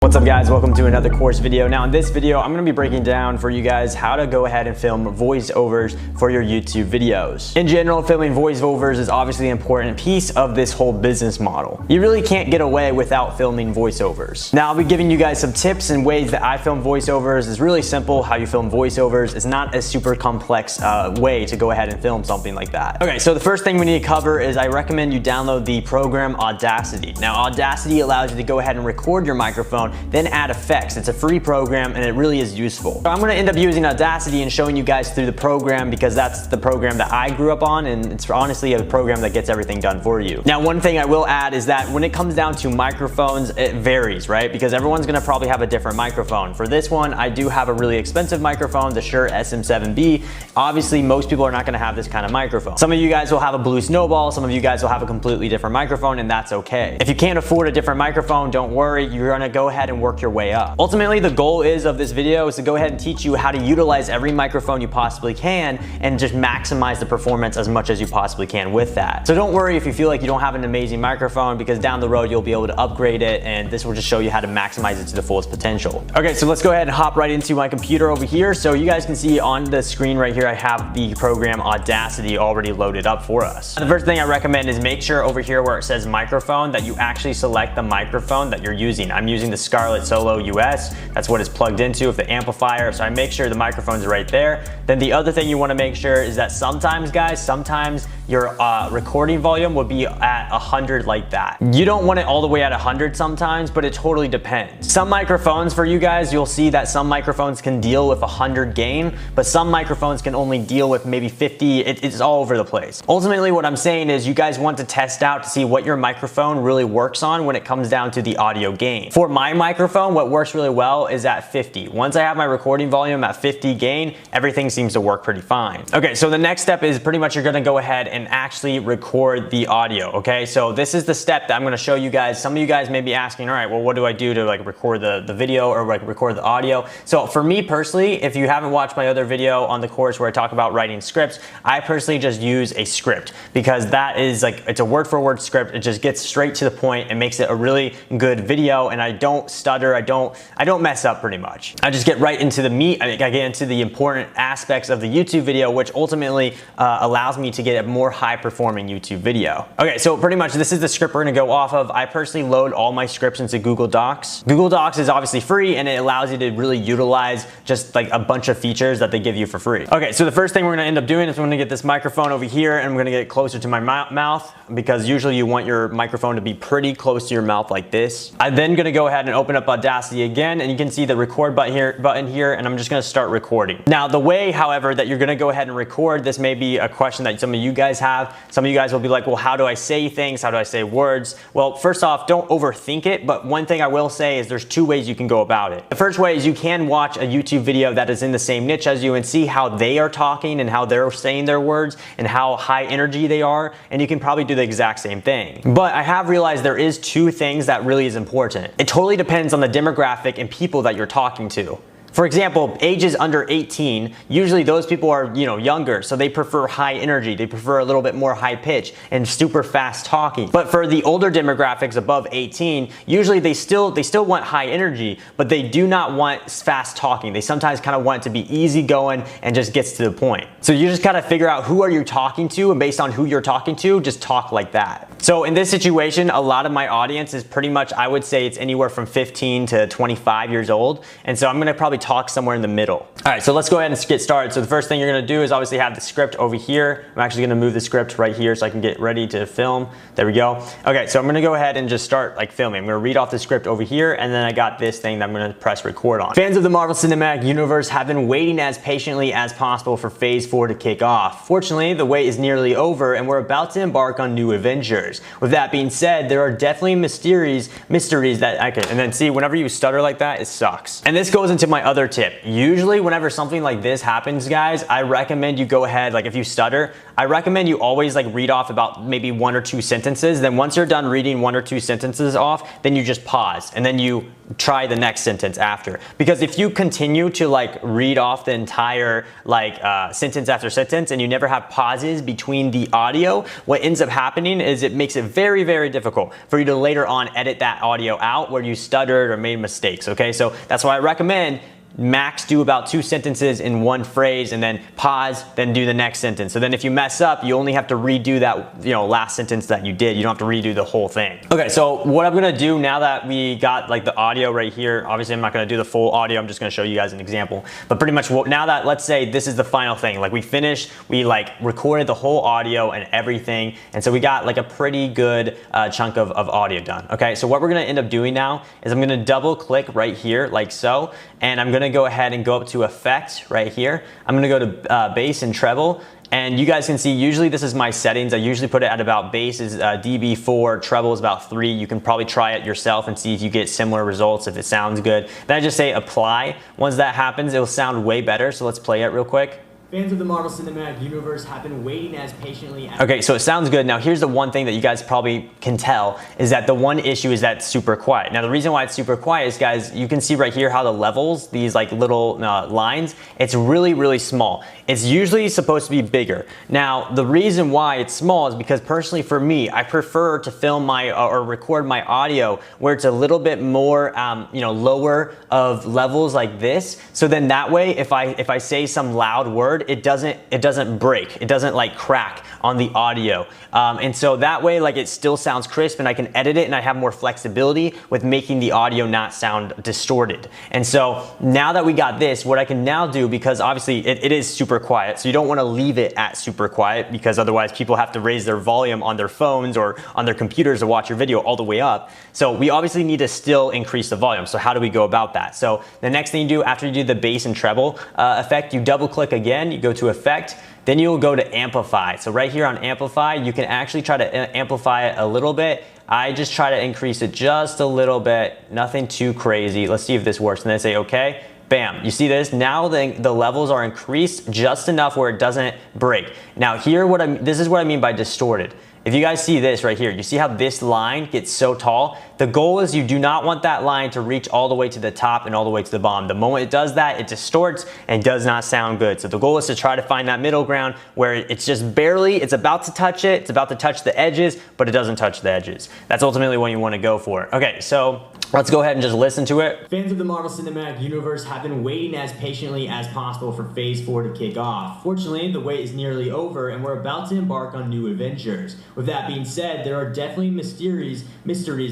What's up guys, welcome to another course video. Now in this video, I'm gonna be breaking down for you guys how to go ahead and film voiceovers for your YouTube videos. In general, filming voiceovers is obviously an important piece of this whole business model. You really can't get away without filming voiceovers. Now I'll be giving you guys some tips and ways that I film voiceovers. It's really simple how you film voiceovers. It's not a super complex way to go ahead and film something like that. Okay, so the first thing we need to cover is I recommend you download the program Audacity. Now Audacity allows you to go ahead and record your microphone, then add effects. It's a free program and it really is useful. So I'm gonna end up using Audacity and showing you guys through the program because that's the program that I grew up on, and it's honestly a program that gets everything done for you. Now one thing I will add is that when it comes down to microphones, it varies, right? Because everyone's gonna probably have a different microphone. For this one, I do have a really expensive microphone, the Shure SM7B. Obviously, most people are not gonna have this kind of microphone. Some of you guys will have a Blue Snowball, some of you guys will have a completely different microphone, and that's okay. If you can't afford a different microphone, don't worry, you're gonna go ahead and work your way up. Ultimately, the goal of this video is to go ahead and teach you how to utilize every microphone you possibly can and just maximize the performance as much as you possibly can with that. So don't worry if you feel like you don't have an amazing microphone, because down the road you'll be able to upgrade it, and this will just show you how to maximize it to the fullest potential. Okay, so let's go ahead and hop right into my computer over here. So you guys can see on the screen right here, I have the program Audacity already loaded up for us. The first thing I recommend is make sure over here where it says microphone that you actually select the microphone that you're using. I'm using the Scarlett Solo US. That's what it's plugged into with the amplifier. So I make sure the microphone's right there. Then the other thing you want to make sure is that sometimes guys, sometimes your recording volume will be at 100 like that. You don't want it all the way at 100 sometimes, but it totally depends. Some microphones for you guys, you'll see that some microphones can deal with 100 gain, but some microphones can only deal with maybe 50. It's all over the place. Ultimately, what I'm saying is you guys want to test out to see what your microphone really works on when it comes down to the audio gain. For my microphone, what works really well is at 50. Once I have my recording volume at 50 gain, everything seems to work pretty fine. Okay, so the next step is pretty much you're gonna go ahead and actually record the audio, okay? So this is the step that I'm gonna show you guys. Some of you guys may be asking, all right, well, what do I do to like record the video or like record the audio? So for me personally, if you haven't watched my other video on the course where I talk about writing scripts, I personally just use a script because that is like, it's a word for word script. It just gets straight to the point and makes it a really good video, and I don't stutter, I don't mess up pretty much. I just get right into the meat. I get into the important aspects of the YouTube video, which ultimately allows me to get a more high performing YouTube video. Okay, so pretty much this is the script we're gonna go off of. I personally load all my scripts into Google Docs. Google Docs is obviously free, and it allows you to really utilize just like a bunch of features that they give you for free. Okay, so the first thing we're gonna end up doing is we're gonna get this microphone over here, and I'm gonna get it closer to my mouth, because usually you want your microphone to be pretty close to your mouth like this. I'm then gonna go ahead and open up Audacity again, and you can see the record button here, and I'm just gonna start recording. Now the way, however, that you're gonna go ahead and record, this may be a question that some of you guys have. Some of you guys will be like, well, how do I say things? How do I say words? Well, first off, don't overthink it, but one thing I will say is there's two ways you can go about it. The first way is you can watch a YouTube video that is in the same niche as you and see how they are talking and how they're saying their words and how high energy they are, and you can probably do the exact same thing. But I have realized there is two things that really is important. It totally depends on the demographic and people that you're talking to. For example, ages under 18, usually those people are, younger, so they prefer high energy. They prefer a little bit more high pitch and super fast talking. But for the older demographics above 18, usually they still want high energy, but they do not want fast talking. They sometimes kind of want it to be easy going and just gets to the point. So you just gotta figure out who are you talking to, and based on who you're talking to, just talk like that. So in this situation, a lot of my audience is pretty much, I would say it's anywhere from 15 to 25 years old. And so I'm gonna probably talk somewhere in the middle. All right, so let's go ahead and get started. So the first thing you're gonna do is obviously have the script over here. I'm actually gonna move the script right here so I can get ready to film. There we go. Okay, so I'm gonna go ahead and just start like filming. I'm gonna read off the script over here, and then I got this thing that I'm gonna press record on. Fans of the Marvel Cinematic Universe have been waiting as patiently as possible for Phase 4 to kick off. Fortunately, the wait is nearly over, and we're about to embark on new adventures. With that being said, there are definitely mysteries that I can, and then see, whenever you stutter like that, it sucks. And this goes into my other tip. Usually when whenever something like this happens, guys, I recommend you go ahead, like if you stutter, I recommend you always like read off about maybe 1 or 2 sentences. Then once you're done reading 1 or 2 sentences off, then you just pause and then you try the next sentence after. Because if you continue to like read off the entire like sentence after sentence and you never have pauses between the audio, what ends up happening is it makes it very, very difficult for you to later on edit that audio out where you stuttered or made mistakes, okay? So that's why I recommend max do about 2 sentences in 1 phrase and then pause, then do the next sentence. So then if you mess up, you only have to redo that, last sentence that you did. You don't have to redo the whole thing. Okay, so what I'm gonna do now that we got like the audio right here, obviously I'm not gonna do the full audio, I'm just gonna show you guys an example. But pretty much now that, let's say this is the final thing, like we finished, we like recorded the whole audio and everything. And so we got like a pretty good chunk of audio done. Okay, so what we're gonna end up doing now is I'm gonna double click right here like so, and I'm gonna go ahead and go up to effect right here. I'm gonna go to bass and treble, and you guys can see usually this is my settings. I usually put it at about bass is dB4, treble is about 3. You can probably try it yourself and see if you get similar results, if it sounds good. Then I just say apply. Once that happens, it will sound way better. So let's play it real quick. Fans of the Marvel Cinematic Universe have been waiting as patiently as... Okay, so it sounds good. Now here's the one thing that you guys probably can tell is that the one issue is that it's super quiet. Now the reason why it's super quiet is, guys, you can see right here how the levels, these like little lines, it's really, really small. It's usually supposed to be bigger. Now the reason why it's small is because personally for me, I prefer to film my or record my audio where it's a little bit more, lower of levels like this. So then that way, if I say some loud word, it doesn't break, it doesn't like crack on the audio, and so that way like it still sounds crisp and I can edit it and I have more flexibility with making the audio not sound distorted. And so now that we got this, what I can now do, because obviously it is super quiet, so you don't want to leave it at super quiet because otherwise people have to raise their volume on their phones or on their computers to watch your video all the way up. So we obviously need to still increase the volume. So how do we go about that? So the next thing you do after you do the bass and treble effect, you double click again, you go to effect, then you'll go to amplify. So right here on amplify, you can actually try to amplify it a little bit. I just try to increase it just a little bit, nothing too crazy. Let's see if this works. And then say okay. Bam, you see this? Now the levels are increased just enough where it doesn't break. Now here, this is what I mean by distorted. If you guys see this right here, you see how this line gets so tall? The goal is you do not want that line to reach all the way to the top and all the way to the bottom. The moment it does that, it distorts and does not sound good. So the goal is to try to find that middle ground where it's just barely, it's about to touch it, it's about to touch the edges, but it doesn't touch the edges. That's ultimately what you want to go for. Okay, so let's go ahead and just listen to it. Fans of the Marvel Cinematic Universe have been waiting as patiently as possible for Phase 4 to kick off. Fortunately, the wait is nearly over and we're about to embark on new adventures. With that being said, there are definitely mysteries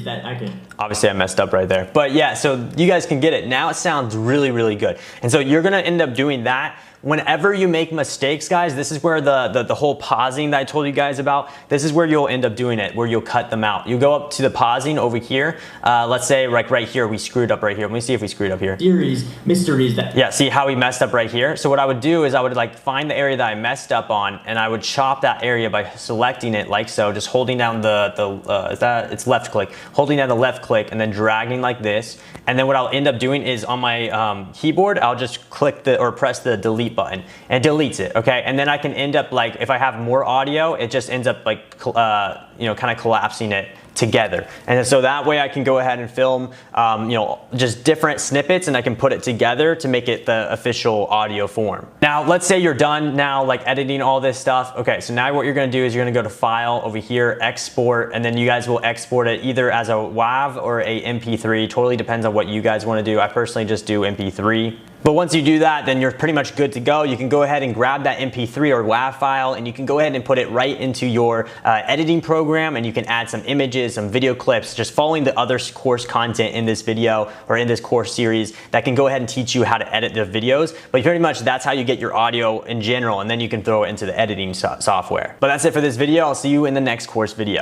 that I can... Obviously I messed up right there. But yeah, so you guys can get it. Now it sounds really, really good. And so you're gonna end up doing that. Whenever you make mistakes, guys, this is where the whole pausing that I told you guys about, this is where you'll end up doing it, where you'll cut them out. You go up to the pausing over here. Let's say like right here, we screwed up right here. Let me see if we screwed up here. Mysteries that... Yeah, see how we messed up right here? So what I would do is I would like find the area that I messed up on and I would chop that area by selecting it like so, just holding down it's left click, holding down the left click and then dragging like this. And then what I'll end up doing is on my keyboard, I'll just click or press the delete button and it deletes it, okay? And then I can end up like, if I have more audio, it just ends up like, kind of collapsing it together. And so that way I can go ahead and film, just different snippets and I can put it together to make it the official audio form. Now, let's say you're done now, like editing all this stuff. Okay, so now what you're gonna do is you're gonna go to File over here, Export, and then you guys will export it either as a WAV or a MP3. Totally depends on what you guys wanna do. I personally just do MP3. But once you do that, then you're pretty much good to go. You can go ahead and grab that MP3 or WAV file and you can go ahead and put it right into your editing program, and you can add some images, some video clips, just following the other course content in this video or in this course series that can go ahead and teach you how to edit the videos. But pretty much that's how you get your audio in general, and then you can throw it into the editing software. But that's it for this video. I'll see you in the next course video.